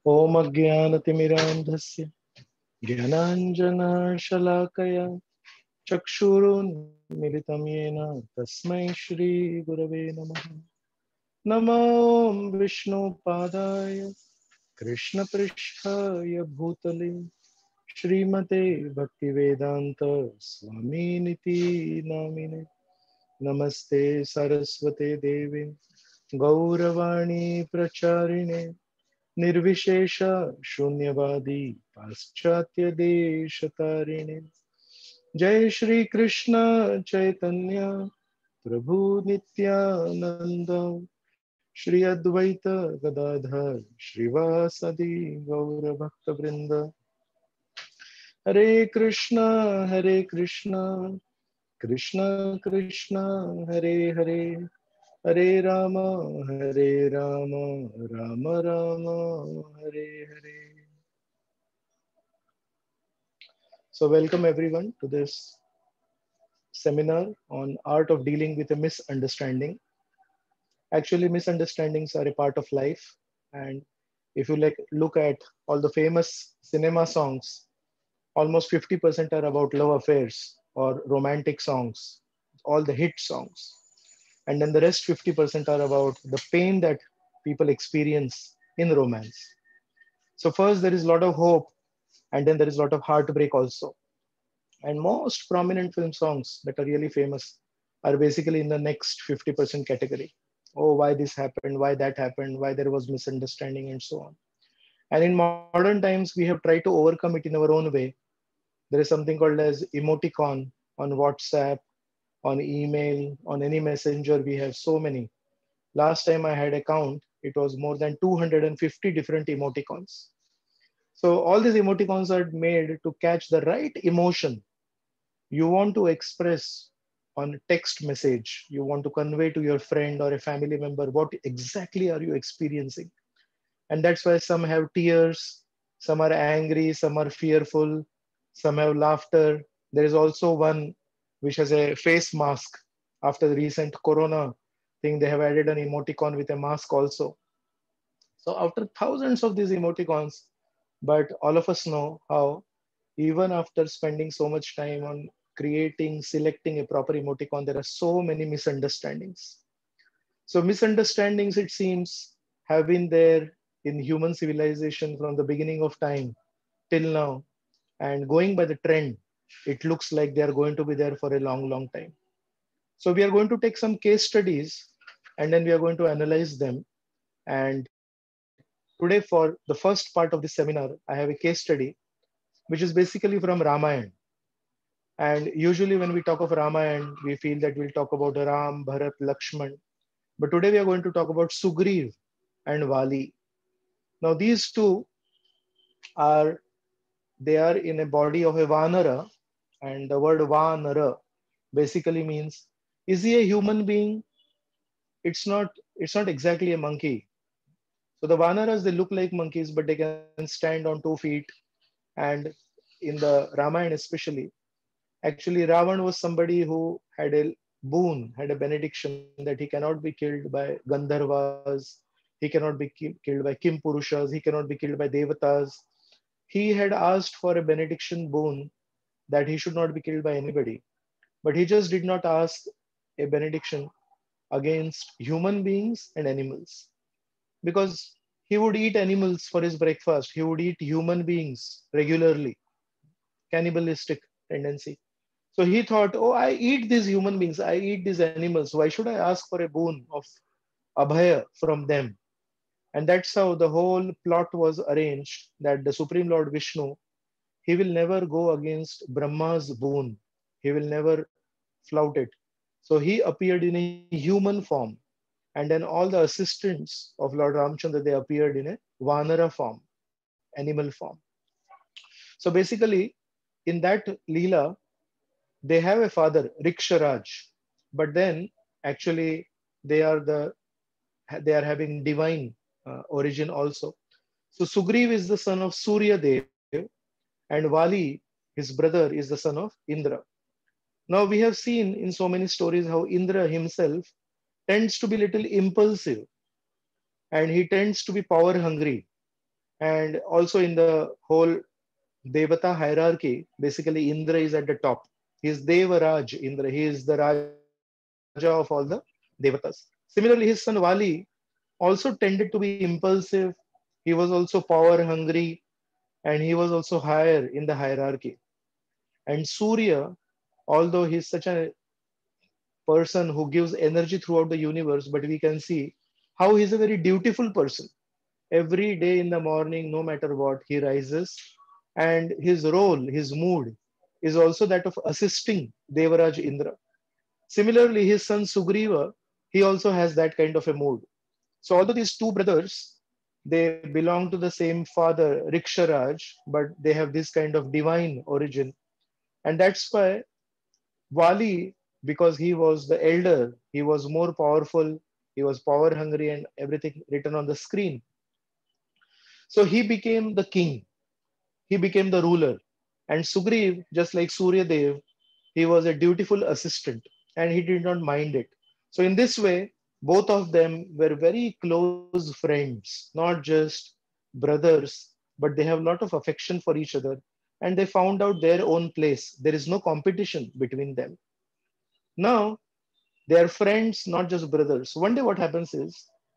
Om Ajnanatimirandhasya Jnananjana-shalakaya Chakshurunmilitam yena Tasmai Shri Gurave Namaha. Namo Vishnu Padaya Krishna Pristhaya Bhutale Srimate Bhaktivedanta Swami Niti Namine. Namaste Saraswate Devi Gauravani Pracharine Nirvishesha Shunyavadi Paschatya Deshatariणे. Jai Shri Krishna Chaitanya Prabhu Nityananda Shri Advaita Gadadhar Shrivasadi Gaura Bhakta Vrinda. Hare Krishna Krishna Krishna Hare Hare Hare Rama Rama Rama Hare Hare. So welcome everyone to this seminar on art of dealing with a misunderstanding. Actually, misunderstandings are a part of life, and if you look at all the famous cinema songs, almost 50% are about love affairs or romantic songs, all the hit songs. And then the rest 50% are about the pain that people experience in romance. So first there is a lot of hope, and then there is a lot of heartbreak also. And most prominent film songs that are really famous are basically in the next 50% category. Oh, why this happened, why that happened, why there was misunderstanding, and so on. And in modern times, we have tried to overcome it in our own way. There is something called as emoticon on WhatsApp, on email, on any messenger. We have so many. Last time I had a count, it was more than 250 different emoticons. So all these emoticons are made to catch the right emotion you want to express on text message. You want to convey to your friend or a family member what exactly are you experiencing. And that's why some have tears, some are angry, some are fearful, some have laughter. There is also one which has a face mask. After the recent corona thing, they have added an emoticon with a mask also. So after thousands of these emoticons, but all of us know how even after spending so much time on creating, selecting a proper emoticon, there are so many misunderstandings. So misunderstandings, it seems, have been there in human civilization from the beginning of time till now. And going by the trend, it looks like they are going to be there for a long, long time. So we are going to take some case studies and then we are going to analyze them. And today, for the first part of this seminar, I have a case study, which is basically from Ramayana. And usually when we talk of Ramayana, we feel that we'll talk about Ram, Bharat, Lakshman. But today we are going to talk about Sugriv and Vali. Now these two are, they are in a body of a Vanara, and the word Vanara basically means, is he a human being? It's not exactly a monkey. So the Vanaras, they look like monkeys, but they can stand on 2 feet. And in the Ramayana especially, actually Ravan was somebody who had a boon, had a benediction that he cannot be killed by Gandharvas, he cannot be killed by Kim Purushas, he cannot be killed by Devatas. He had asked for a benediction boon that he should not be killed by anybody. But he just did not ask a benediction against human beings and animals, because he would eat animals for his breakfast. He would eat human beings regularly, cannibalistic tendency. So he thought, oh, I eat these human beings, I eat these animals. Why should I ask for a boon of abhaya from them? And that's how the whole plot was arranged, that the Supreme Lord Vishnu, he will never go against Brahma's boon. He will never flout it. So he appeared in a human form. And then all the assistants of Lord Ramchandra, they appeared in a Vanara form, animal form. So basically, in that Leela, they have a father, Riksharaj, but then actually they are the they are having divine origin also. So Sugriv is the son of Surya Dev, and Vali, his brother, is the son of Indra. Now we have seen in so many stories how Indra himself tends to be little impulsive and he tends to be power hungry. And also in the whole Devata hierarchy, basically Indra is at the top. He is Devaraj Indra. He is the Raja of all the Devatas. Similarly, his son Vali also tended to be impulsive. He was also power hungry, and he was also higher in the hierarchy. And Surya, although he's such a person who gives energy throughout the universe, but we can see how he's a very dutiful person. Every day in the morning, no matter what, he rises, and his role, his mood, is also that of assisting Devaraj Indra. Similarly, his son Sugriva, he also has that kind of a mood. So, although these two brothers, they belong to the same father, Riksharaj, but they have this kind of divine origin. And that's why Wali, because he was the elder, he was more powerful, he was power hungry, and everything written on the screen. So he became the king, he became the ruler. And Sugriv, just like Surya Dev, he was a dutiful assistant and he did not mind it. So, in this way, both of them were very close friends, not just brothers, but they have a lot of affection for each other and they found out their own place. There is no competition between them. Now, they are friends, not just brothers. One day, what happens is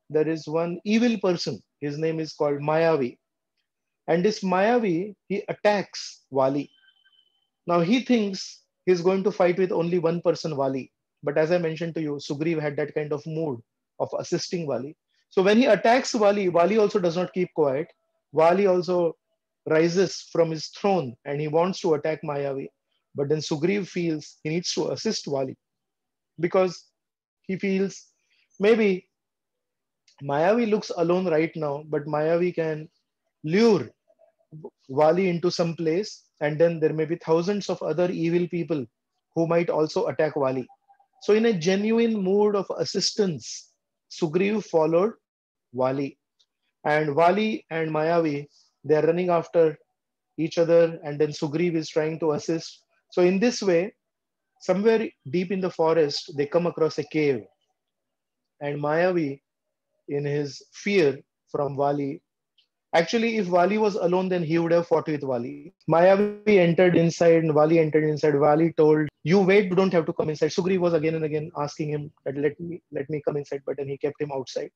there is one evil person. His name is called Mayavi. And this Mayavi, he attacks Wali. Now he thinks he's going to fight with only one person, Wali. But as I mentioned to you, Sugriv had that kind of mood of assisting Wali. So when he attacks Wali, Wali also does not keep quiet. Wali also rises from his throne and he wants to attack Mayavi. But then Sugriv feels he needs to assist Wali because he feels maybe Mayavi looks alone right now, but Mayavi can lure Wali into some place, and then there may be thousands of other evil people who might also attack Wali. So, in a genuine mood of assistance, Sugriv followed Wali, and Wali and Mayavi, they are running after each other, and then Sugriv is trying to assist. So, in this way, somewhere deep in the forest, they come across a cave, and Mayavi, in his fear from Wali, actually, if Wali was alone, then he would have fought with Wali. Mayavi entered inside and Wali entered inside. Wali told, "You wait, you don't have to come inside." Sugri was again and again asking him that let me come inside, but then he kept him outside.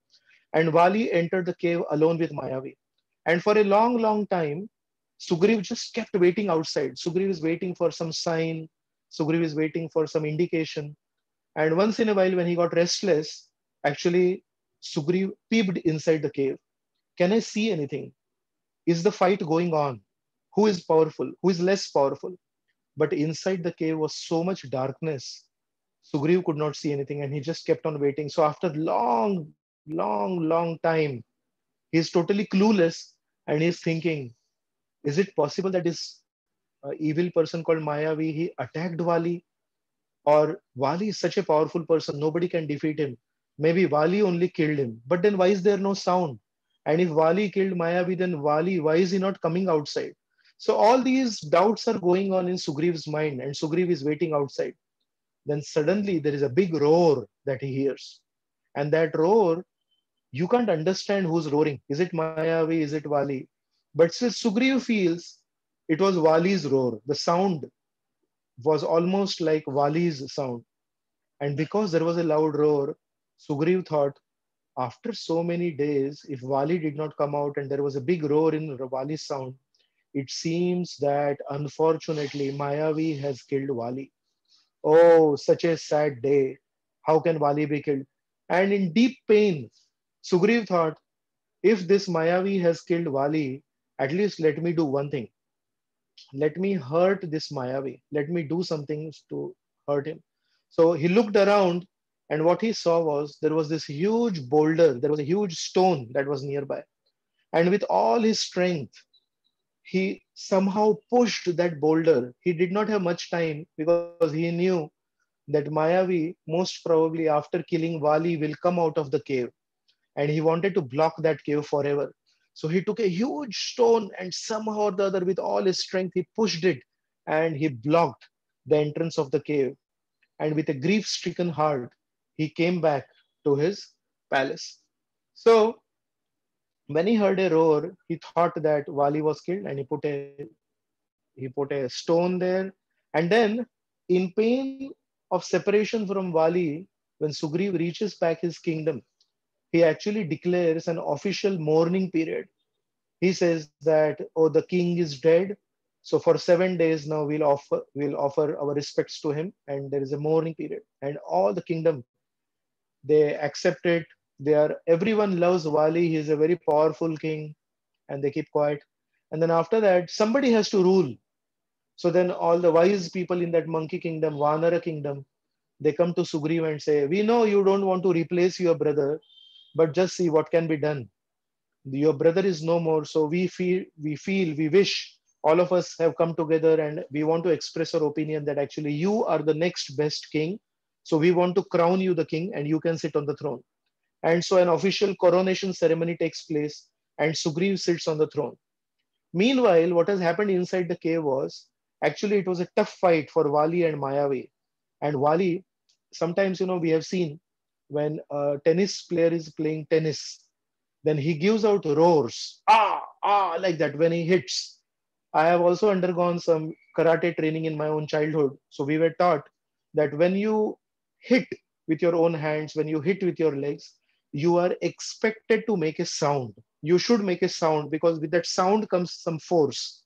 And Wali entered the cave alone with Mayavi. And for a long, long time, Sugriv just kept waiting outside. Sugriv is waiting for some sign. Sugriv is waiting for some indication. And once in a while, when he got restless, actually, Sugriv peeped inside the cave. Can I see anything? Is the fight going on? Who is powerful? Who is less powerful? But inside the cave was so much darkness. Sugriv could not see anything and he just kept on waiting. So after long time, he's totally clueless and he's thinking, is it possible that this evil person called Mayavi, he attacked Wali? Or Wali is such a powerful person, nobody can defeat him. Maybe Wali only killed him. But then why is there no sound? And if Wali killed Mayavi, then Wali, why is he not coming outside? So all these doubts are going on in Sugriv's mind, and Sugriv is waiting outside. Then suddenly there is a big roar that he hears. And that roar, you can't understand who's roaring. Is it Mayavi? Is it Wali? But still Sugriv feels it was Wali's roar. The sound was almost like Wali's sound. And because there was a loud roar, Sugriv thought, after so many days, if Wali did not come out and there was a big roar in Wali's sound, it seems that unfortunately Mayavi has killed Wali. Oh, such a sad day. How can Wali be killed? And in deep pain, Sugriv thought, if this Mayavi has killed Wali, at least let me do one thing. Let me hurt this Mayavi. Let me do something to hurt him. So he looked around, and what he saw was there was this huge boulder, there was a huge stone that was nearby. And with all his strength, he somehow pushed that boulder. He did not have much time because he knew that Mayavi, most probably after killing Wali, will come out of the cave. And he wanted to block that cave forever. So he took a huge stone and somehow or the other, with all his strength, he pushed it and he blocked the entrance of the cave. And with a grief stricken heart, he came back to his palace. So When he heard a roar, he thought that Wali was killed, and he put a stone there. And then, in pain of separation from Wali, when Sugriv reaches back his kingdom, he actually declares an official mourning period. He says that, oh, the king is dead. So for 7 days now we'll offer our respects to him, and there is a mourning period. And all the kingdom, they accept it. They are everyone loves Wali. He is a very powerful king, and they keep quiet. And then after that, somebody has to rule. So then all the wise people in that monkey kingdom, Vanara kingdom, they come to Sugriva and say, "We know you don't want to replace your brother, but just see what can be done. Your brother is no more, so we wish all of us have come together, and we want to express our opinion that actually you are the next best king. So we want to crown you the king, and you can sit on the throne." And so an official coronation ceremony takes place, and Sugriv sits on the throne. Meanwhile, what has happened inside the cave was, actually it was a tough fight for Wali and Mayavi. And Wali, sometimes we have seen when a tennis player is playing tennis, then he gives out roars, like that when he hits. I have also undergone some karate training in my own childhood. So we were taught that when you hit with your own hands, when you hit with your legs, you are expected to make a sound. You should make a sound, because with that sound comes some force.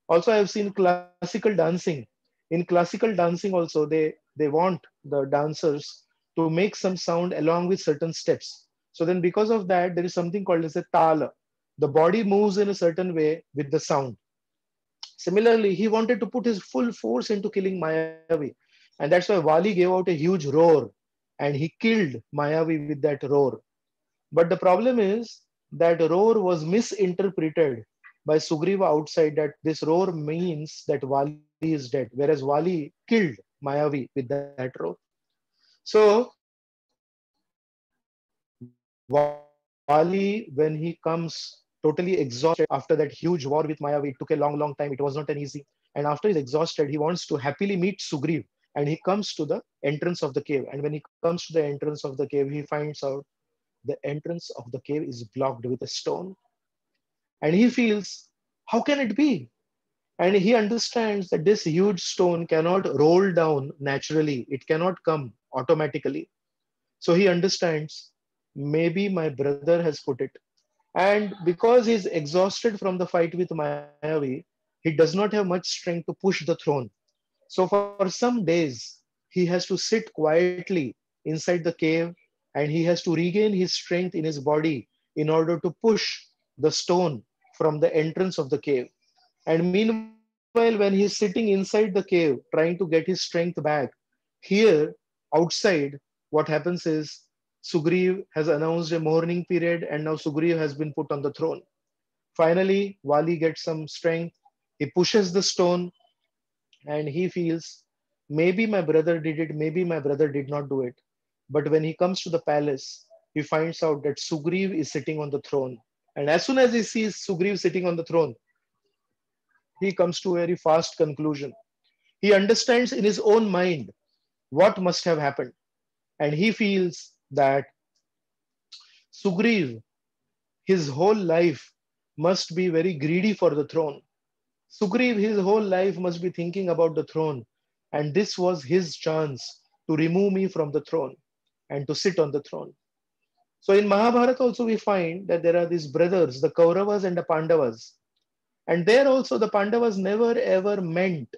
Also, I have seen classical dancing. In classical dancing also, they want the dancers to make some sound along with certain steps. So then because of that, there is something called as a tala. The body moves in a certain way with the sound. Similarly, he wanted to put his full force into killing Mayavi. And that's why Wali gave out a huge roar, and he killed Mayavi with that roar. But the problem is that roar was misinterpreted by Sugriva outside, that this roar means that Wali is dead, whereas Wali killed Mayavi with that roar. So Wali, when he comes totally exhausted after that huge war with Mayavi, it took a long, long time. It was not an easy. And after he's exhausted, he wants to happily meet Sugriv, and he comes to the entrance of the cave. And when he comes to the entrance of the cave, he finds out the entrance of the cave is blocked with a stone. And he feels, how can it be? And he understands that this huge stone cannot roll down naturally, it cannot come automatically. So he understands, maybe my brother has put it. And because he's exhausted from the fight with Mayavi, he does not have much strength to push the throne. So for some days, he has to sit quietly inside the cave, and he has to regain his strength in his body in order to push the stone from the entrance of the cave. And meanwhile, when he's sitting inside the cave trying to get his strength back, here outside, what happens is Sugriv has announced a mourning period, and now Sugriv has been put on the throne. Finally, Wali gets some strength. He pushes the stone, and he feels, maybe my brother did it, maybe my brother did not do it. But when he comes to the palace, he finds out that Sugriv is sitting on the throne. And as soon as he sees Sugriv sitting on the throne, he comes to a very fast conclusion. He understands in his own mind what must have happened. And he feels that Sugriv, his whole life, must be very greedy for the throne. Sugriv, his whole life, must be thinking about the throne. And this was his chance to remove me from the throne and to sit on the throne. So in Mahabharata also we find that there are these brothers, the Kauravas and the Pandavas. And there also the Pandavas never ever meant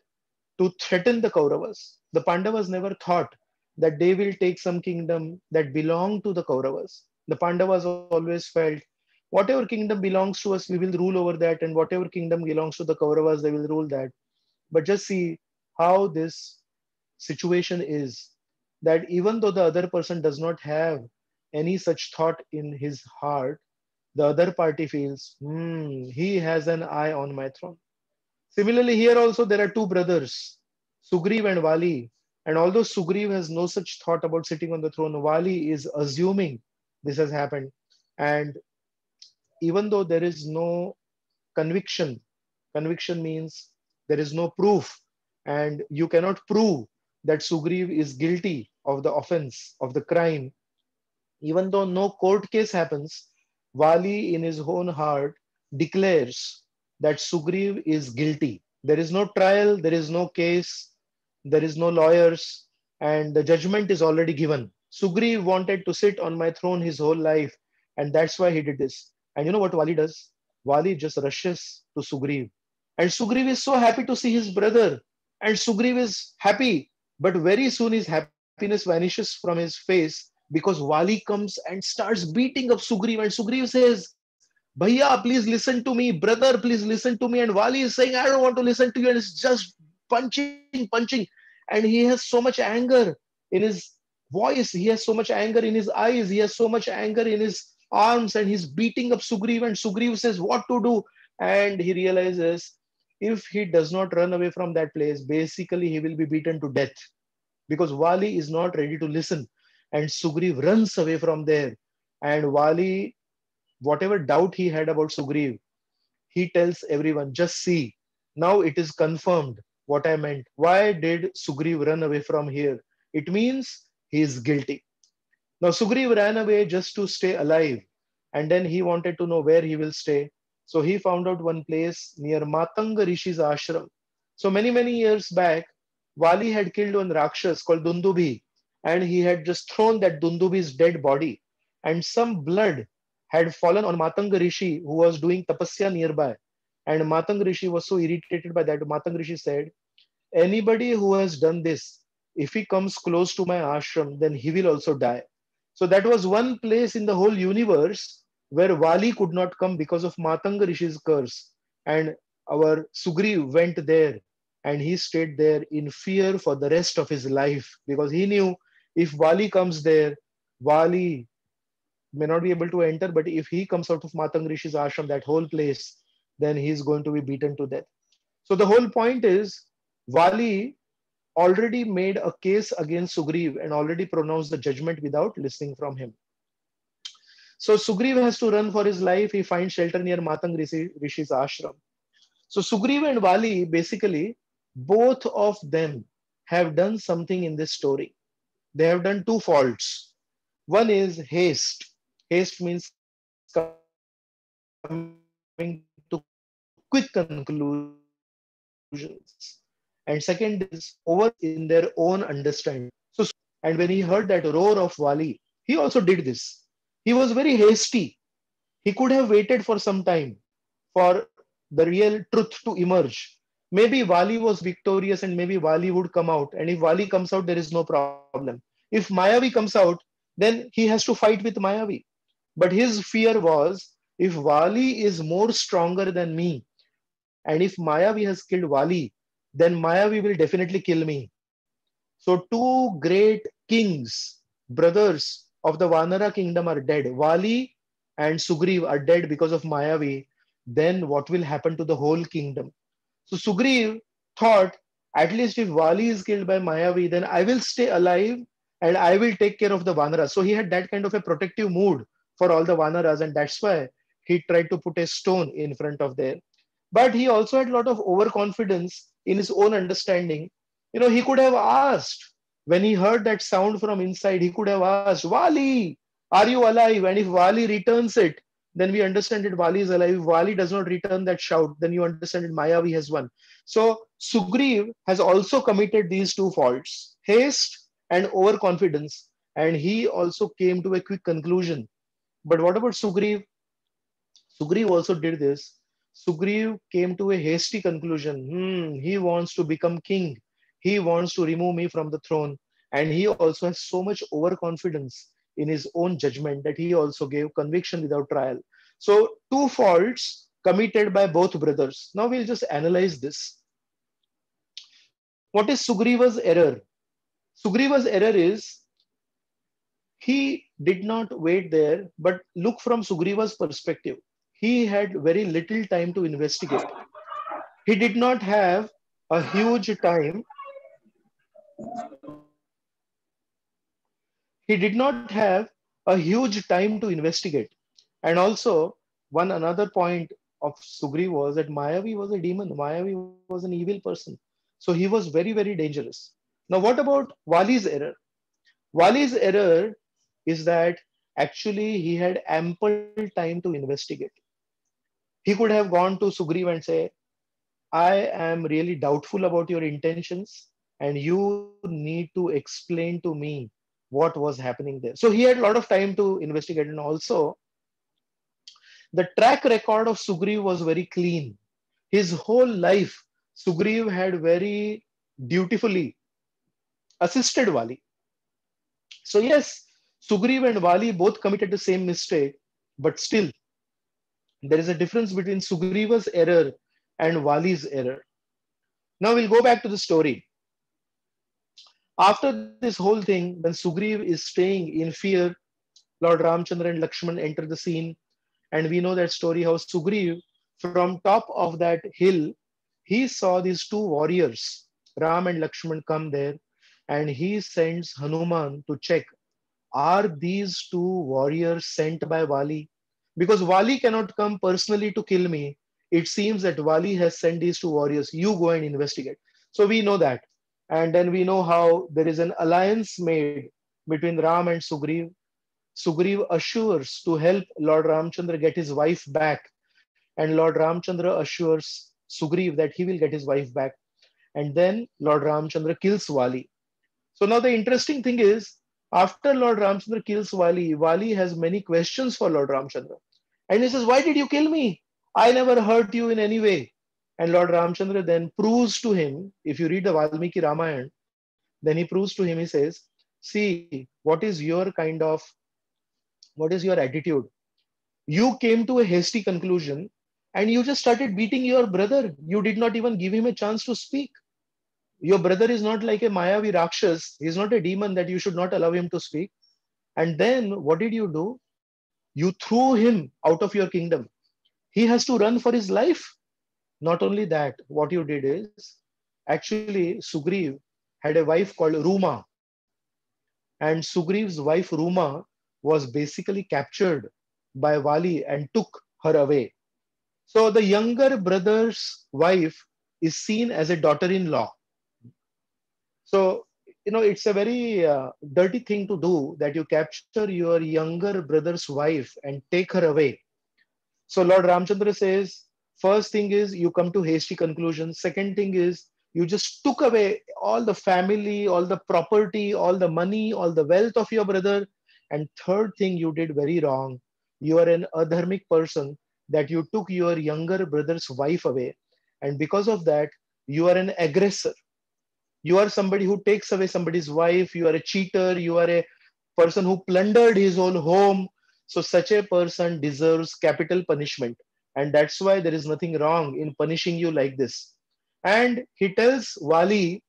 to threaten the Kauravas. The Pandavas never thought that they will take some kingdom that belonged to the Kauravas. The Pandavas always felt, whatever kingdom belongs to us, we will rule over that, and whatever kingdom belongs to the Kauravas, they will rule that. But just see how this situation is, that even though the other person does not have any such thought in his heart, the other party feels, he has an eye on my throne. Similarly, here also there are two brothers, Sugriv and Vali. And although Sugriv has no such thought about sitting on the throne, Vali is assuming this has happened. And even though there is no conviction, conviction means there is no proof, and you cannot prove that Sugriv is guilty of the offense, of the crime, even though no court case happens, Vali, in his own heart, declares that Sugriv is guilty. There is no trial, there is no case, there is no lawyers, and the judgment is already given. Sugriv wanted to sit on my throne his whole life, and that's why he did this. And you know what Vali does? Vali just rushes to Sugriv. And Sugriv is so happy to see his brother. And Sugriv is happy. But very soon his happiness vanishes from his face because Vali comes and starts beating up Sugriv. And Sugriv says, Bhaiya, please listen to me. Brother, please listen to me. And Wali is saying, I don't want to listen to you. And it's just punching. And he has so much anger in his voice. He has so much anger in his eyes. He has so much anger in his arms. And he's beating up Sugriv. And Sugriv says, what to do? And he realizes if he does not run away from that place, basically he will be beaten to death because Wali is not ready to listen. And Sugriv runs away from there. And Wali, whatever doubt he had about Sugriv, he tells everyone, just see, now it is confirmed what I meant. Why did Sugriv run away from here? It means he is guilty. Now, Sugriv ran away just to stay alive, and then he wanted to know where he will stay. So he found out one place near Matanga Rishi's ashram. So many years back, Vali had killed one Rakshas called Dundubhi, and he had just thrown that Dundubhi's dead body, and some blood had fallen on Matanga Rishi, who was doing tapasya nearby. And Matanga Rishi was so irritated by that. Matanga Rishi said, anybody who has done this, if he comes close to my ashram, then he will also die. So that was one place in the whole universe where Vali could not come because of Matanga Rishi's curse. And our Sugriv went there and he stayed there in fear for the rest of his life because he knew if Vali comes there, Vali may not be able to enter, but if he comes out of Matanga Rishi's ashram, that whole place, then he's going to be beaten to death. So the whole point is Vali already made a case against Sugriv and already pronounced the judgment without listening from him. So Sugriv has to run for his life. He finds shelter near Rishi's ashram. So Sugriv and Vali, basically, both of them have done something in this story. They have done two faults. One is haste. Haste means coming to quick conclusions. And second is overconfidence in their own understanding. So Sugriv and Vali both were overconfident in their own understanding. And when he heard that roar of Vali, he also did this. He was very hasty. He could have waited for some time for the real truth to emerge. Maybe Vali was victorious and maybe Vali would come out. And if Vali comes out, there is no problem. If Mayavi comes out, then he has to fight with Mayavi. But his fear was if Vali is more stronger than me, and if Mayavi has killed Vali, then Mayavi will definitely kill me. So two great kings, brothers of the Vanara kingdom are dead. Vali and Sugriv are dead because of Mayavi. Then what will happen to the whole kingdom? So Sugriv thought, at least if Vali is killed by Mayavi, then I will stay alive and I will take care of the Vanaras. So he had that kind of a protective mood for all the Vanaras, and that's why he tried to put a stone in front of there. But he also had a lot of overconfidence in his own understanding. You know, he could have asked when he heard that sound from inside, he could have asked, Vali, are you alive? And if Vali returns it, then we understand that Vali is alive. If Vali does not return that shout, then you understand that Mayavi has won. So Sugriv has also committed these two faults, haste and overconfidence. And he also came to a quick conclusion. But what about Sugriv? Sugriv also did this. Sugriv came to a hasty conclusion. He wants to become king. He wants to remove me from the throne. And he also has so much overconfidence in his own judgment that he also gave conviction without trial. So, two faults committed by both brothers. Now we'll just analyze this. What is Sugriva's error? Sugriva's error is he did not wait there, but look from Sugriva's perspective. He had very little time to investigate. He did not have a huge time. He did not have a huge time to investigate. And also, one another point of Sugriv was that Mayavi was a demon. Mayavi was an evil person. So he was very dangerous. Now, what about Wali's error? Wali's error is that Actually, he had ample time to investigate. He could have gone to Sugriv and say, I am really doubtful about your intentions, and you need to explain to me what was happening there. So he had a lot of time to investigate. And also, the track record of Sugriv was very clean. His whole life, Sugriv had very dutifully assisted Vali. So, yes, Sugriv and Vali both committed the same mistake, but still, there is a difference between Sugriva's error and Vali's error. Now, we'll go back to the story. After this whole thing, when Sugriv is staying in fear, Lord Ramchandra and Lakshman enter the scene, and we know that story how Sugriv, from top of that hill, he saw these two warriors, Ram and Lakshman, come there, and he sends Hanuman to check, are these two warriors sent by Vali? Because Vali cannot come personally to kill me. It seems that Vali has sent these two warriors. You go and investigate. So we know that. And then we know how there is an alliance made between Ram and Sugriv. Sugriv assures to help Lord Ramchandra get his wife back. And Lord Ramchandra assures Sugriv that he will get his wife back. And then Lord Ramchandra kills Vali. So now the interesting thing is, after Lord Ramchandra kills Vali, Vali has many questions for Lord Ramchandra. And he says, why did you kill me? I never hurt you in any way. And Lord Ramchandra then proves to him, if you read the Valmiki Ramayana, then he proves to him, he says, see, what is your attitude? You came to a hasty conclusion and you just started beating your brother. You did not even give him a chance to speak. Your brother is not like a Mayavi Rakshas. He's not a demon that you should not allow him to speak. And then what did you do? You threw him out of your kingdom. He has to run for his life. Not only that, what you did is actually Sugriv had a wife called Ruma. And Sugriv's wife Ruma was basically captured by Vali and took her away. So the younger brother's wife is seen as a daughter in law. So, it's a very dirty thing to do that you capture your younger brother's wife and take her away. So, Lord Ramchandra says, first thing is you come to hasty conclusions. Second thing is you just took away all the family, all the property, all the money, all the wealth of your brother. And third thing you did very wrong. You are an adharmic person that you took your younger brother's wife away. And because of that, you are an aggressor. You are somebody who takes away somebody's wife. You are a cheater. You are a person who plundered his own home. So such a person deserves capital punishment. And that's why there is nothing wrong in punishing you like this. And he tells Vali,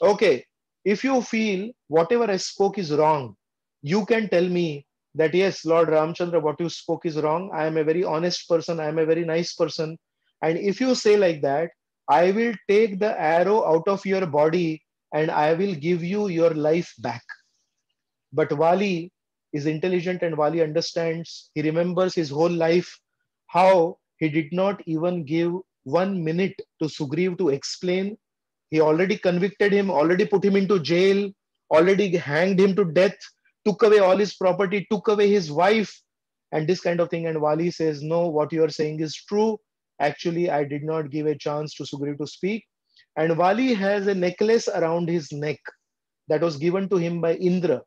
okay, if you feel whatever I spoke is wrong, you can tell me that, yes, Lord Ramchandra, what you spoke is wrong. I am a very honest person. I am a very nice person. And if you say like that, I will take the arrow out of your body and I will give you your life back. But Vali is intelligent and Vali understands. He remembers his whole life, how he did not even give 1 minute to Sugriv to explain. He already convicted him, already put him into jail, already hanged him to death, took away all his property, took away his wife, and this kind of thing. And Vali says, no, what you are saying is true. Actually, I did not give a chance to Sugriv to speak. And Vali has a necklace around his neck that was given to him by Indra.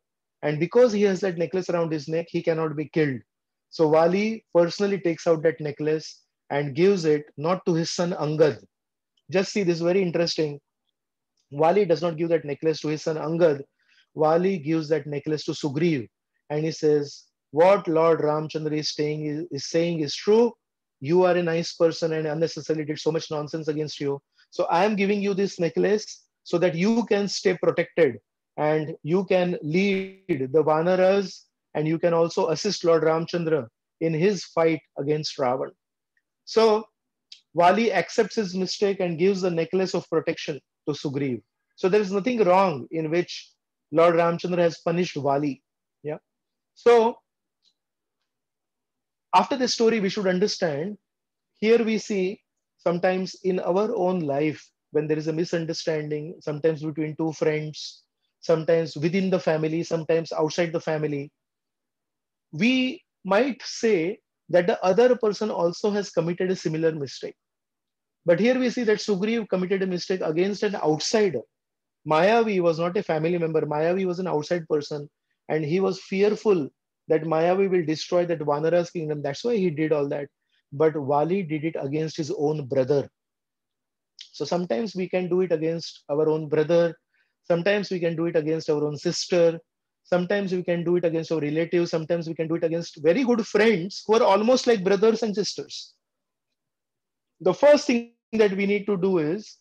And because he has that necklace around his neck, he cannot be killed. So Vali personally takes out that necklace and gives it not to his son Angad. Just see this, very interesting. Vali does not give that necklace to his son Angad. Vali gives that necklace to Sugriv. And he says, what Lord Ramchandra is saying is true. You are a nice person and unnecessarily did so much nonsense against you. So I am giving you this necklace so that you can stay protected and you can lead the Vanaras and you can also assist Lord Ramchandra in his fight against Ravan. So Vali accepts his mistake and gives the necklace of protection to Sugriv. So there is nothing wrong in which Lord Ramchandra has punished Vali. Yeah. So after this story, we should understand, here we see sometimes in our own life when there is a misunderstanding, sometimes between two friends, sometimes within the family, sometimes outside the family. we might say that the other person also has committed a similar mistake. But here we see that Sugriv committed a mistake against an outsider. Mayavi was not a family member. Mayavi was an outside person, and he was fearful that Mayavi will destroy that Vanara's kingdom. That's why he did all that. But Vali did it against his own brother. So sometimes we can do it against our own brother. Sometimes we can do it against our own sister. Sometimes we can do it against our relatives. Sometimes we can do it against very good friends who are almost like brothers and sisters. The first thing that we need to do is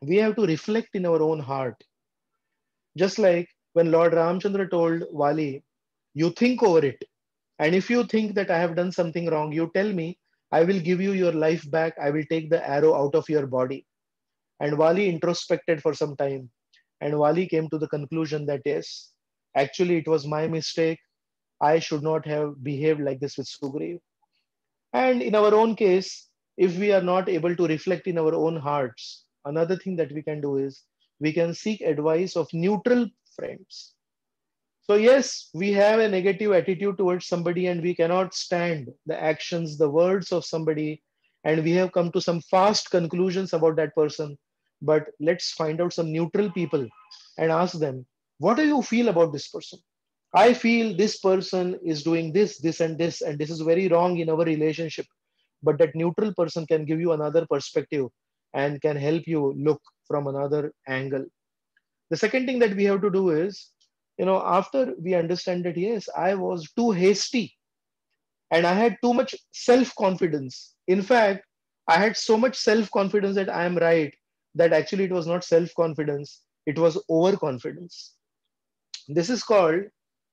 we have to reflect in our own heart. Just like when Lord Ramchandra told Vali, you think over it. And if you think that I have done something wrong, you tell me, I will give you your life back. I will take the arrow out of your body. And Vali introspected for some time. And Vali came to the conclusion that yes, actually it was my mistake. I should not have behaved like this with Sugriv. And in our own case, if we are not able to reflect in our own hearts, another thing that we can do is we can seek advice of neutral friends. So, yes, we have a negative attitude towards somebody and we cannot stand the actions, the words of somebody, and we have come to some fast conclusions about that person. But let's find out some neutral people and ask them, what do you feel about this person? I feel this person is doing this, and this is very wrong in our relationship. But that neutral person can give you another perspective and can help you look from another angle. The second thing that we have to do is, after we understand that, yes, I was too hasty and I had too much self confidence. In fact, I had so much self confidence that I am right, that actually it was not self confidence, it was overconfidence. This is called,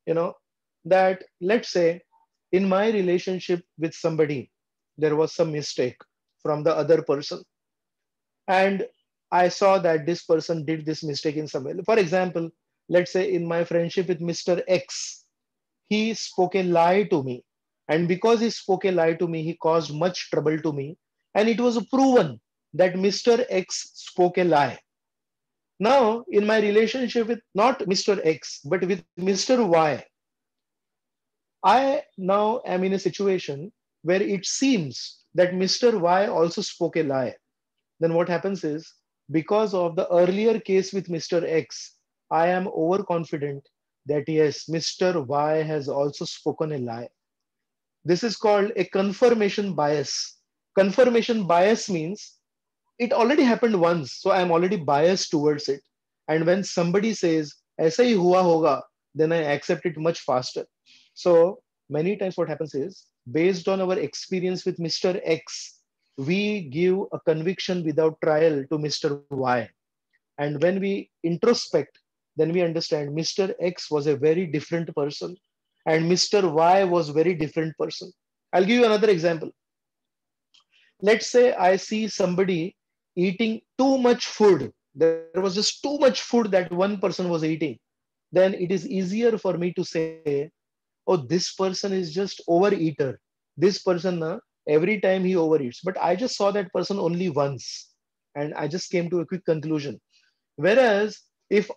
you know that, let's say, in my relationship with somebody there was some mistake from the other person, and I saw that this person did this mistake in some way. For example, let's say in my friendship with Mr. X, he spoke a lie to me, and because he spoke a lie to me, he caused much trouble to me, and it was proven that Mr. X spoke a lie. Now, in my relationship with not Mr. X, but with Mr. Y, I now am in a situation where it seems that Mr. Y also spoke a lie. Then what happens is, because of the earlier case with Mr. X, I am overconfident that yes, Mr. Y has also spoken a lie. This is called a confirmation bias. Confirmation bias means it already happened once, so I'm already biased towards it. And when somebody says, "Aisa hi hua hoga," then I accept it much faster. So many times what happens is, based on our experience with Mr. X, we give a conviction without trial to Mr. Y. And when we introspect, then we understand Mr. X was a very different person and Mr. Y was very different person. I'll give you another example. Let's say I see somebody eating too much food. There was just too much food that one person was eating. Then it is easier for me to say, oh, this person is just overeater. This person, every time he overeats. But I just saw that person only once. And I just came to a quick conclusion. Whereas if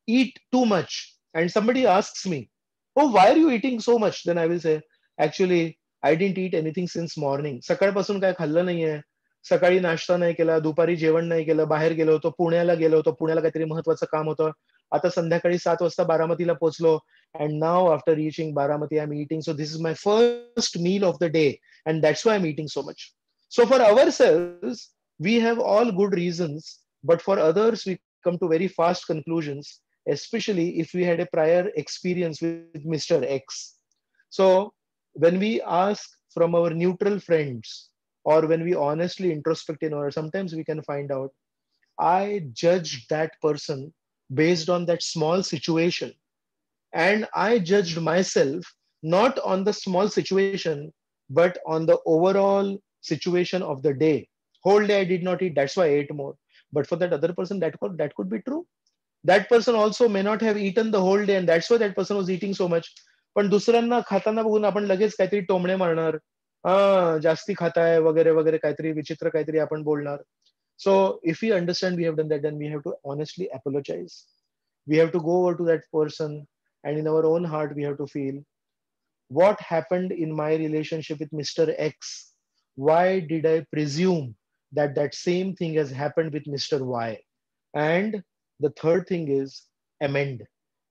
eat too much and somebody asks me, oh, why are you eating so much? Then I will say, actually, I didn't eat anything since morning. सकाळपासून काय खाल्लं नाहीये. सकाळी नाश्ता नाही केला, दुपारी जेवण नाही केलं, बाहेर गेलो होतो, पुण्याला गेलो होतो, पुण्याला काहीतरी महत्वाचं काम होतं. आता संध्याकाळी 7 वाजता बारामतीला पोहोचलो. And now after reaching Baramati, I'm eating. So this is my first meal of the day. And that's why I'm eating so much. So for ourselves, we have all good reasons. But for others, we come to very fast conclusions, especially if we had a prior experience with Mr. X. So when we ask from our neutral friends, or when we honestly introspect in our, sometimes we can find out, I judged that person based on that small situation. And I judged myself not on the small situation, but on the overall situation of the day. Whole day I did not eat, that's why I ate more. But for that other person, that could be true. That person also may not have eaten the whole day, and that's why that person was eating so much. पण दुसऱ्यांना खाताना बघून आपण लगेच काहीतरी टोमणे मारणार, जास्ती खाताय वगैरे वगैरे, काहीतरी विचित्र काहीतरी आपण बोलणार. So if we understand we have done that, then we have to honestly apologize. We have to go over to that person And in our own heart, we have to feel what happened in my relationship with Mr. X? Why did I presume that that same thing has happened with Mr. Y? And the third thing is amend.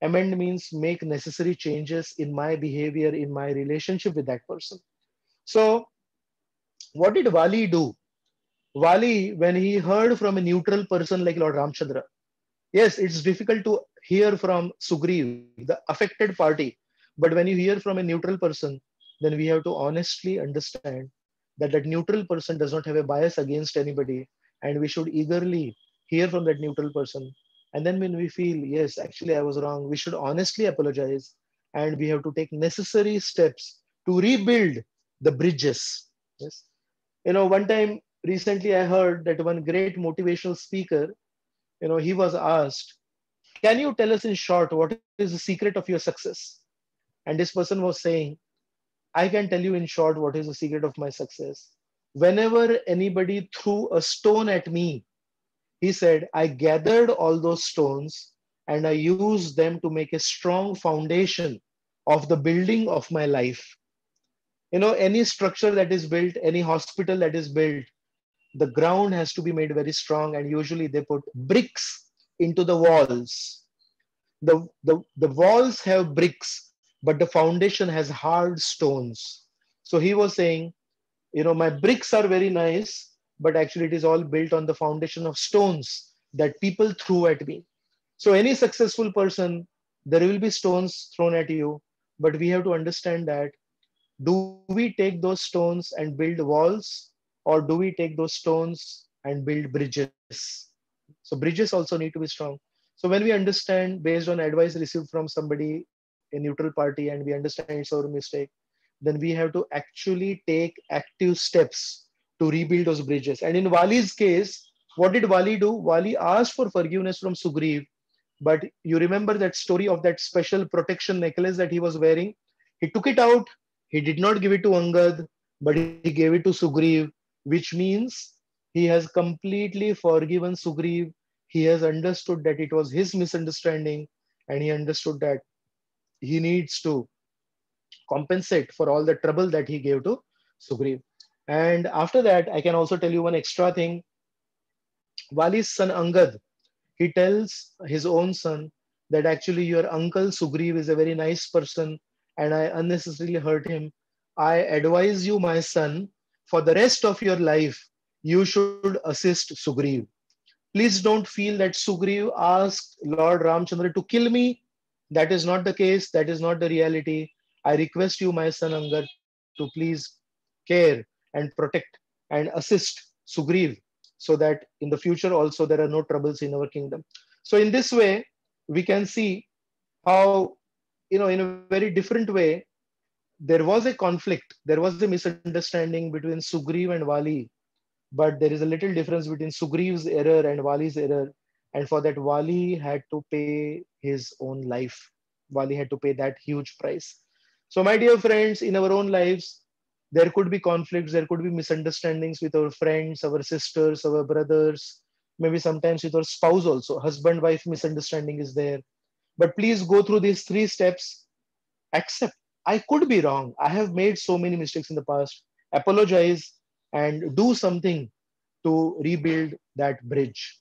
Amend means make necessary changes in my behavior, in my relationship with that person. So, what did Vali do? Vali, when he heard from a neutral person like Lord Ramchandra, yes, it's difficult to hear from Sugriv, the affected party. But when you hear from a neutral person, then we have to honestly understand that that neutral person does not have a bias against anybody. And we should eagerly hear from that neutral person. And then when we feel, yes, actually I was wrong, we should honestly apologize. And we have to take necessary steps to rebuild the bridges. Yes. One time recently I heard that one great motivational speaker, he was asked, can you tell us in short what is the secret of your success? And this person was saying, I can tell you in short what is the secret of my success. Whenever anybody threw a stone at me, he said, I gathered all those stones and I used them to make a strong foundation of the building of my life. Any structure that is built, any hospital that is built, the ground has to be made very strong, and usually they put bricks into the walls. The walls have bricks, but the foundation has hard stones. So he was saying, my bricks are very nice, but actually it is all built on the foundation of stones that people threw at me. So any successful person, there will be stones thrown at you, but we have to understand that, do we take those stones and build walls, or do we take those stones and build bridges? So bridges also need to be strong. So when we understand based on advice received from somebody, a neutral party, and we understand it's our mistake, then we have to actually take active steps to rebuild those bridges. And in Vali's case, what did Vali do? Vali asked for forgiveness from Sugriv, but you remember that story of that special protection necklace that he was wearing? He took it out. He did not give it to Angad, but he gave it to Sugriv, which means he has completely forgiven Sugriv. He has understood that it was his misunderstanding, and he understood that he needs to compensate for all the trouble that he gave to Sugriv. And after that, I can also tell you one extra thing. Vali's son Angad, he tells his own son that actually your uncle Sugriv is a very nice person and I unnecessarily hurt him. I advise you, my son, for the rest of your life, you should assist Sugriv. Please don't feel that Sugriv asked Lord Ramchandra to kill me. That is not the case. That is not the reality. I request you, my son Angad, to please care and protect and assist Sugriv so that in the future also there are no troubles in our kingdom. So in this way, we can see how, in a very different way, there was a conflict, there was a misunderstanding between Sugriv and Vali, but there is a little difference between Sugriv's error and Vali's error. And for that, Vali had to pay his own life. Vali had to pay that huge price. So, my dear friends, in our own lives, there could be conflicts, there could be misunderstandings with our friends, our sisters, our brothers, maybe sometimes with our spouse also. Husband wife misunderstanding is there. But please go through these three steps. Accept, I could be wrong. I have made so many mistakes in the past. Apologize and do something to rebuild that bridge.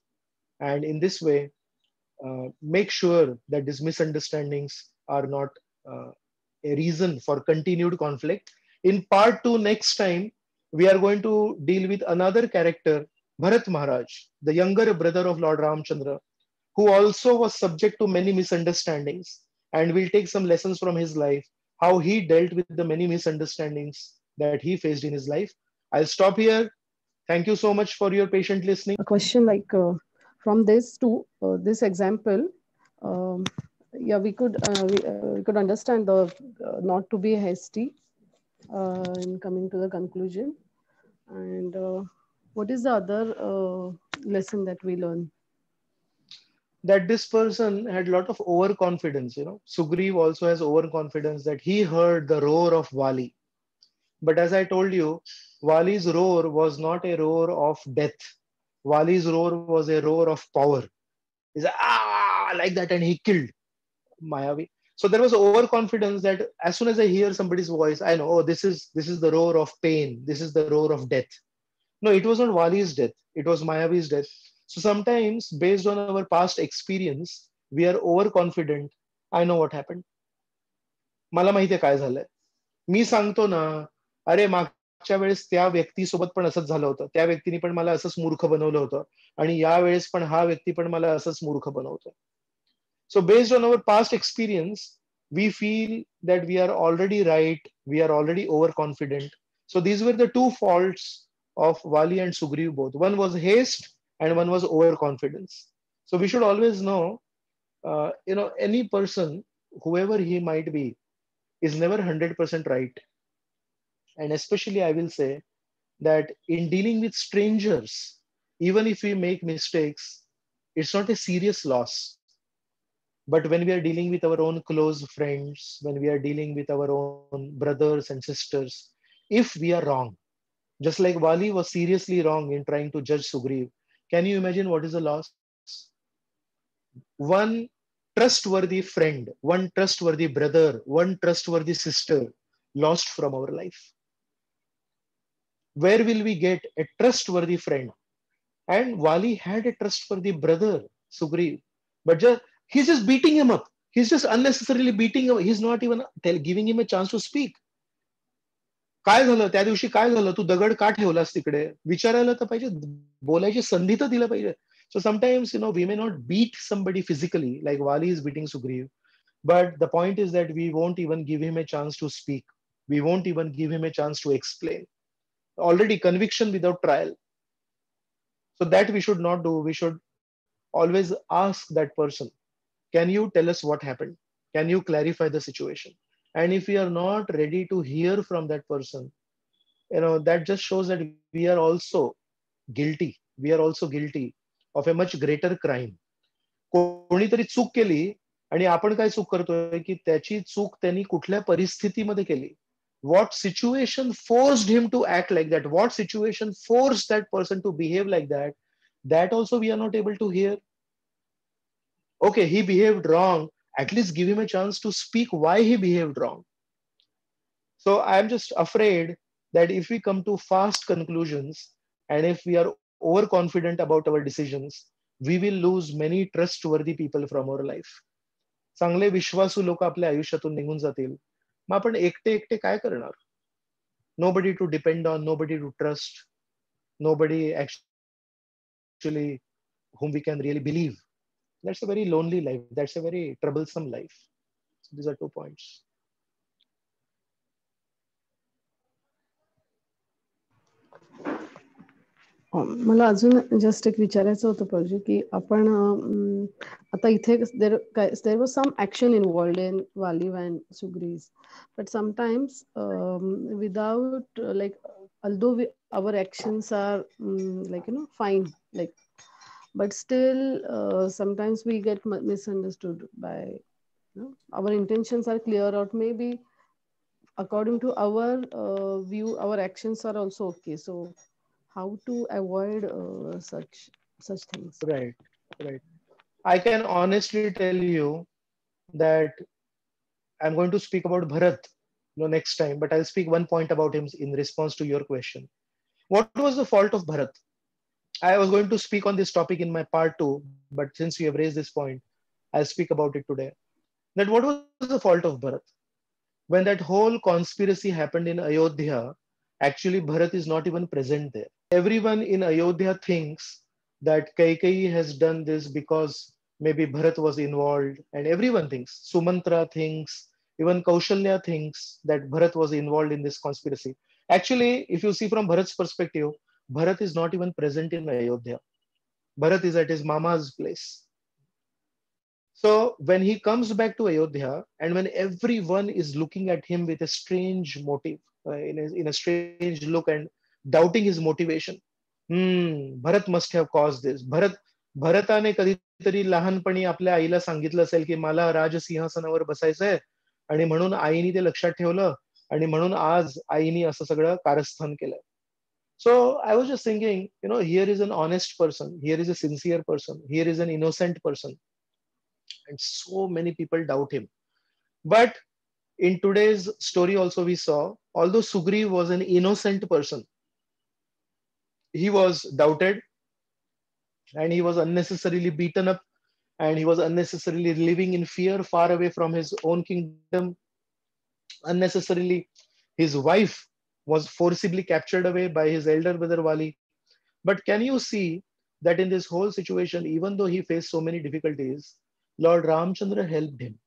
And in this way, make sure that these misunderstandings are not uh, a reason for continued conflict. In part two, next time, we are going to deal with another character, Bharat Maharaj, the younger brother of Lord Ramchandra, who also was subject to many misunderstandings. And we'll take some lessons from his life, how he dealt with the many misunderstandings that he faced in his life. I'll stop here. Thank you so much for your patient listening. A question like from this to this example, um, yeah, we could understand the not to be hasty in coming to the conclusion. And what is the other lesson that we learn? That this person had a lot of overconfidence. Sugriv also has overconfidence that he heard the roar of Vali. But as I told you, Wali's roar was not a roar of death. Wali's roar was a roar of power. He's like, ah, like that, and he killed Mayavi. So there was overconfidence that as soon as I hear somebody's voice, I know, oh, this is the roar of pain, this is the roar of death. No, it was not Wali's death, it was Mayavi's death. So sometimes based on our past experience, we are overconfident. I know what happened, मला माहितीये काय झालंय. मी सांगतो ना, अरे मागच्या वेळेस त्या व्यक्तीसोबत पण असंच झालं होतं, त्या व्यक्तीने पण मला असंच मूर्ख बनवलं होतं, आणि या वेळेस पण हा व्यक्ती पण मला असंच मूर्ख बनवतो. So based on our past experience, we feel that we are already right, we are already overconfident. So these were the two faults of Vali and Sugriv both. One was haste and one was overconfidence. So we should always know, any person, whoever he might be, is never 100% right. And especially, I will say that in dealing with strangers, even if we make mistakes, it's not a serious loss. But when we are dealing with our own close friends, when we are dealing with our own brothers and sisters, if we are wrong, just like Vali was seriously wrong in trying to judge Sugriv, can you imagine what is the loss? One trustworthy friend, one trustworthy brother, one trustworthy sister lost from our life. Where will we get a trustworthy friend? And Vali had a trustworthy brother, Sugriv, but he's just beating him up. He's just unnecessarily beating him. He's not even giving him a chance to speak. काय झालं त्या दिवशी, काय झालं, तू दगड का ठेवलास तिकडे, विचारायला तर पाहिजे, बोलायची संधी तर दिला पाहिजे. So sometimes, we may not beat somebody physically, like Vali is beating Sugriv, but the point is that we won't even give him a chance to speak. We won't even give him a chance to explain. Already conviction without trial. So that we should not do. We should always ask that person, can you tell us what happened? Can you clarify the situation? And if we are not ready to hear from that person, that just shows that we are also guilty. We are also guilty of a much greater crime. कोणीतरी चूक केली आणि आपण काय चूक करतोय की त्याची चूक त्यांनी कुठल्या परिस्थितीमध्ये केली. What situation forced him to act like that? What situation forced that person to behave like that? That also we are not able to hear. Okay, he behaved wrong. At least give him a chance to speak why he behaved wrong. So I'm just afraid that if we come to fast conclusions and if we are overconfident about our decisions, we will lose many trustworthy people from our life. चांगले विश्वासू लोक आपल्या आयुष्यातून निघून जातील, मग आपण एकटे एकटे काय करणार? Nobody to depend on, nobody to trust, nobody actually whom we can really believe. That's a very lonely life. That's a very troublesome life. So these are 2 points. मला अजून जस्ट एक विचारायचं होतं प्रजू, की आपण आता इथे there was some action involved in Vali and Sugriva, but sometimes without like although our actions are fine, like, but still sometimes we get misunderstood by, our intentions are clear, or maybe according to our view our actions are also okay. So how to avoid such things? Right, right. I can honestly tell you that I'm going to speak about Bharat, next time, but I'll speak one point about him in response to your question. What was the fault of Bharat? I was going to speak on this topic in my part 2, but since you have raised this point, I'll speak about it today. That what was the fault of Bharat? When that whole conspiracy happened in Ayodhya, actually Bharat is not even present there. Everyone in Ayodhya thinks that Kaikeyi has done this because maybe Bharat was involved, and everyone thinks, Sumantra thinks, even Kaushalya thinks that Bharat was involved in this conspiracy. Actually, if you see from Bharat's perspective, Bharat is not even present in Ayodhya. Bharat is at his mama's place. So when he comes back to Ayodhya, and when everyone is looking at him with a strange motive, in a strange look and doubting his motivation, Bharat must have caused this. भरताने कधीतरी लहानपणी आपल्या आईला सांगितलं असेल की मला राजसिंहासनावर बसायचंय, आणि म्हणून आईने ते लक्षात ठेवलं, आणि म्हणून आज आईने असं सगळं कारस्थान केलंय. So I was just thinking, here is an honest person, here is a sincere person, here is an innocent person, and so many people doubt him. But in today's story also we saw, although Sugriv was an innocent person, he was doubted and he was unnecessarily beaten up and he was unnecessarily living in fear far away from his own kingdom. Unnecessarily, his wife was forcibly captured away by his elder brother Vali. But can you see that in this whole situation, even though he faced so many difficulties, Lord Ramchandra helped him.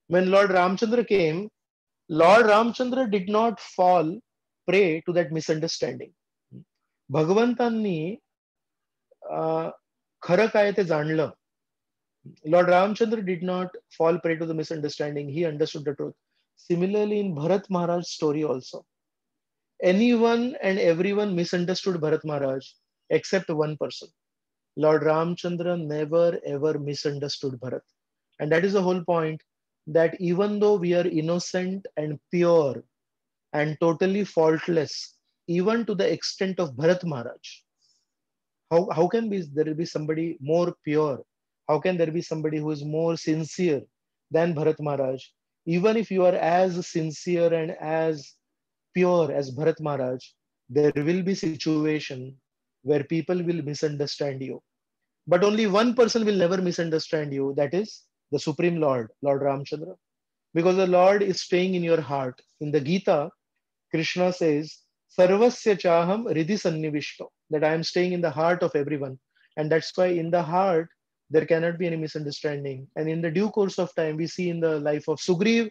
When Lord Ramchandra came, Lord Ramchandra did not fall prey to that misunderstanding. भगवंतांनी खरं काय ते जाणलं. Lord Ramchandra did not fall prey to the misunderstanding. He understood the truth. Similarly, in Bharat Maharaj's story also, anyone and everyone misunderstood Bharat Maharaj except one person. Lord Ramchandra never ever misunderstood Bharat. And that is the whole point, that even though we are innocent and pure and totally faultless, even to the extent of Bharat Maharaj, how can there be somebody more pure? How can there be somebody who is more sincere than Bharat Maharaj? Even if you are as sincere and as pure as Bharat Maharaj, there will be situation where people will misunderstand you. But only one person will never misunderstand you, that is the Supreme Lord, Lord Ramchandra. Because the Lord is staying in your heart. In the Gita, Krishna says, Sarvasya chaham ridhi sannivishto, that I am staying in the heart of everyone. And that's why in the heart, there cannot be any misunderstanding. And in the due course of time, we see in the life of Sugriv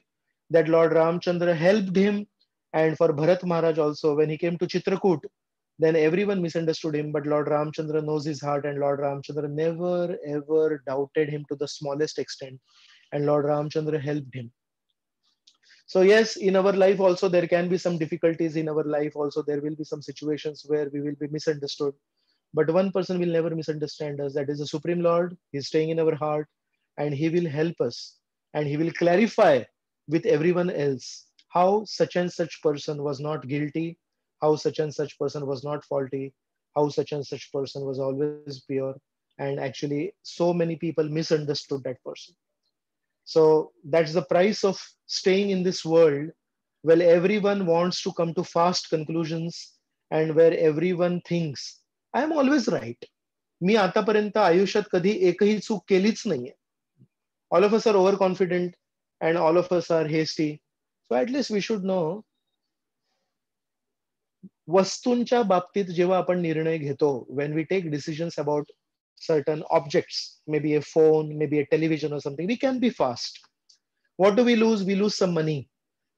that Lord Ramchandra helped him. And for Bharat Maharaj also, when he came to Chitrakoot, then everyone misunderstood him. But Lord Ramchandra knows his heart, and Lord Ramchandra never ever doubted him to the smallest extent. And Lord Ramchandra helped him. So yes, in our life also there can be some difficulties. In our life also there will be some situations where we will be misunderstood. But one person will never misunderstand us. That is the Supreme Lord. He's staying in our heart and he will help us and he will clarify with everyone else how such and such person was not guilty, how such and such person was not faulty, how such and such person was always pure. And actually, so many people misunderstood that person. So that's the price of staying in this world where everyone wants to come to fast conclusions and where everyone thinks, I am always right. मी आतापर्यंत आयुष्यात कधी एकही चूक केलीच नाहीये. All of us are overconfident and all of us are hasty. So at least we should know, वस्तूंच्या बाबतीत जेव्हा आपण निर्णय घेतो, when we take decisions about certain objects, maybe a phone, maybe a television or something, we can be fast. What do we lose? We lose some money.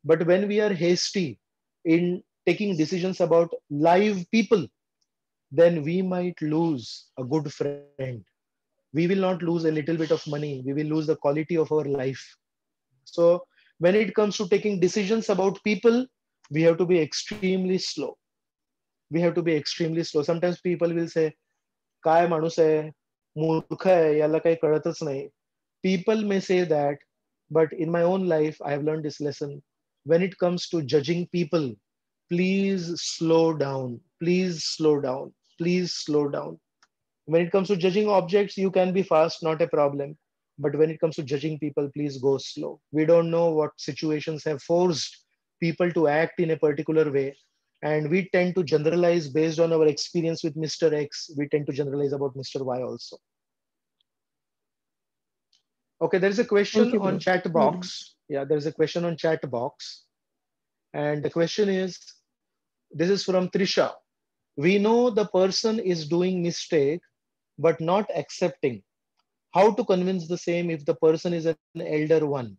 But when we are hasty in taking decisions about live people, then we might lose a good friend. We will not lose a little bit of money. We will lose the quality of our life. So when it comes to taking decisions about people, we have to be extremely slow. We have to be extremely slow. Sometimes people will say, काय माणूस आहे, मूर्ख आहे, याला काही कळतच नाही. People may say that, but in my own life, I have learned this lesson. When it comes to judging people, please slow down. Please slow down. Please slow down. When it comes to judging objects, you can be fast, not a problem. But when it comes to judging people, please go slow. We don't know what situations have forced people to act in a particular way. And we tend to generalize based on our experience with Mr. X. We tend to generalize about Mr. Y also. Okay, there is a question Thank you, on bro. chat Hmm. box. Yeah, there is a question on chat box. And the question is, this is from Trisha. We know the person is doing mistake, but not accepting. How to convince the same if the person is an elder one?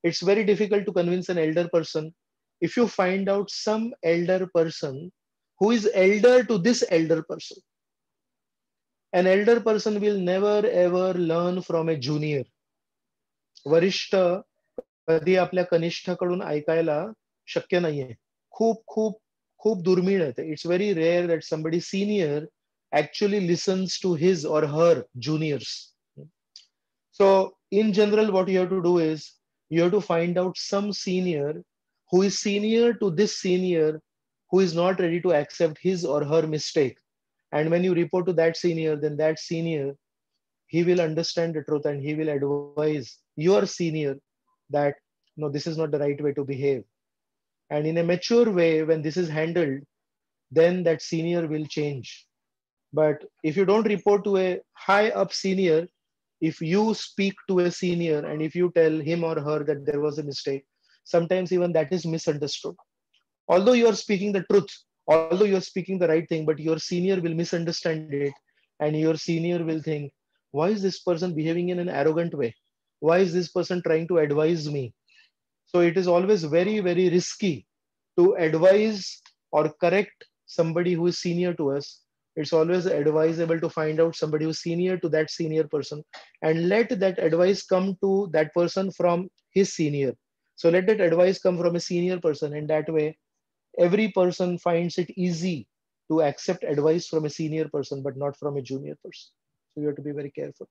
It's very difficult to convince an elder person. If you find out some elder person who is elder to this elder person, an elder person will never ever learn from a junior. वरिष्ठ कधी आपल्या कनिष्ठाकडून ऐकायला शक्य नाहीये. खूप खूप खूप दुर्मिळ आहे ते. It's very rare that somebody senior actually listens to his or her juniors. So in general, what you have to do is you have to find out some senior who is senior to this senior who is not ready to accept his or her mistake. And when you report to that senior, then that senior, he will understand the truth and he will advise your senior that no, this is not the right way to behave. And in a mature way, when this is handled, then that senior will change. But if you don't report to a high up senior, if you speak to a senior and if you tell him or her that there was a mistake, sometimes even that is misunderstood. Although you are speaking the truth, although you are speaking the right thing, but your senior will misunderstand it, and your senior will think, why is this person behaving in an arrogant way? Why is this person trying to advise me? So it is always very, very risky to advise or correct somebody who is senior to us. It's always advisable to find out somebody who's senior to that senior person and let that advice come to that person from his senior. So let that advice come from a senior person, and that way every person finds it easy to accept advice from a senior person, but not from a junior person. So you have to be very careful.